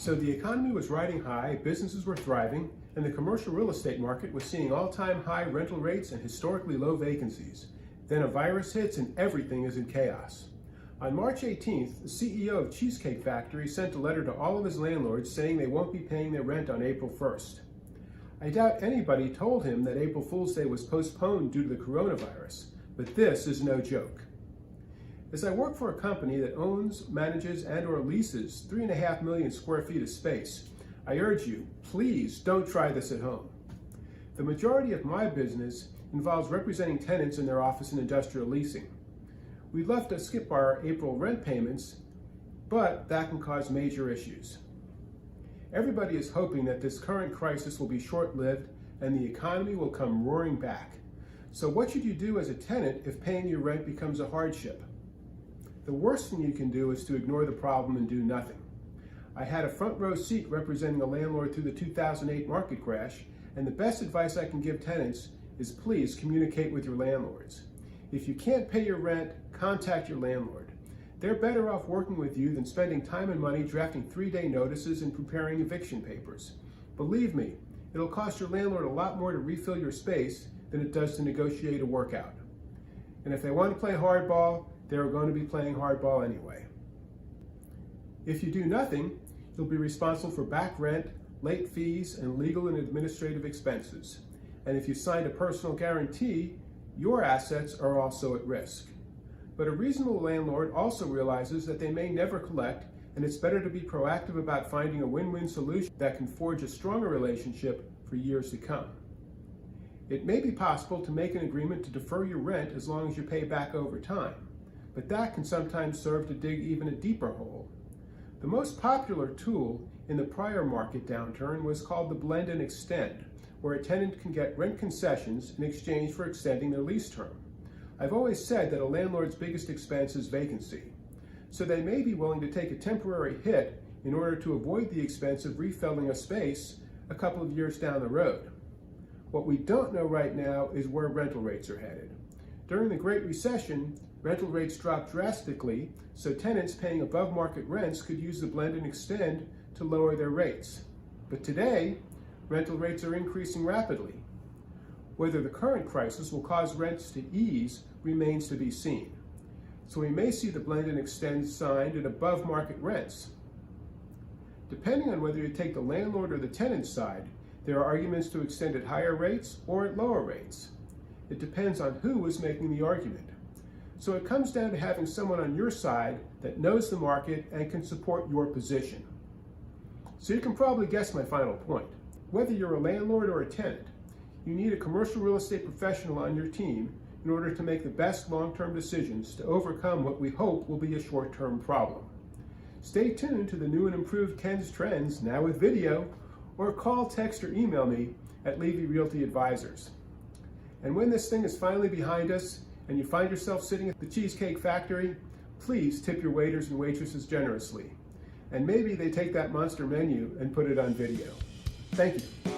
So the economy was riding high, businesses were thriving, and the commercial real estate market was seeing all-time high rental rates and historically low vacancies. Then a virus hits and everything is in chaos. On March 18th, the CEO of Cheesecake Factory sent a letter to all of his landlords saying they won't be paying their rent on April 1st. I doubt anybody told him that April Fool's Day was postponed due to the coronavirus, but this is no joke. As I work for a company that owns, manages, and/or leases 3.5 million square feet of space, I urge you, please don't try this at home. The majority of my business involves representing tenants in their office and industrial leasing. We'd love to skip our April rent payments, but that can cause major issues. Everybody is hoping that this current crisis will be short-lived and the economy will come roaring back. So what should you do as a tenant if paying your rent becomes a hardship? The worst thing you can do is to ignore the problem and do nothing. I had a front row seat representing a landlord through the 2008 market crash, and the best advice I can give tenants is please communicate with your landlords. If you can't pay your rent, contact your landlord. They're better off working with you than spending time and money drafting 3-day notices and preparing eviction papers. Believe me, it'll cost your landlord a lot more to refill your space than it does to negotiate a workout. And if they want to play hardball, they're going to be playing hardball anyway. If you do nothing, you'll be responsible for back rent, late fees, and legal and administrative expenses. And if you signed a personal guarantee, your assets are also at risk. But a reasonable landlord also realizes that they may never collect, and it's better to be proactive about finding a win-win solution that can forge a stronger relationship for years to come. It may be possible to make an agreement to defer your rent as long as you pay back over time, but that can sometimes serve to dig even a deeper hole. The most popular tool in the prior market downturn was called the blend and extend, where a tenant can get rent concessions in exchange for extending their lease term. I've always said that a landlord's biggest expense is vacancy, so they may be willing to take a temporary hit in order to avoid the expense of refilling a space a couple of years down the road. What we don't know right now is where rental rates are headed. During the Great Recession, rental rates dropped drastically, so tenants paying above market rents could use the blend and extend to lower their rates. But today, rental rates are increasing rapidly. Whether the current crisis will cause rents to ease remains to be seen. So we may see the blend and extend signed at above market rents. Depending on whether you take the landlord or the tenant side, there are arguments to extend at higher rates or at lower rates. It depends on who is making the argument. So it comes down to having someone on your side that knows the market and can support your position. So you can probably guess my final point. Whether you're a landlord or a tenant, you need a commercial real estate professional on your team in order to make the best long-term decisions to overcome what we hope will be a short-term problem. Stay tuned to the new and improved Ken's Trends, now with video, or call, text, or email me at Levy Realty Advisors. And when this thing is finally behind us and you find yourself sitting at the Cheesecake Factory, please tip your waiters and waitresses generously. And maybe they take that monster menu and put it on video. Thank you.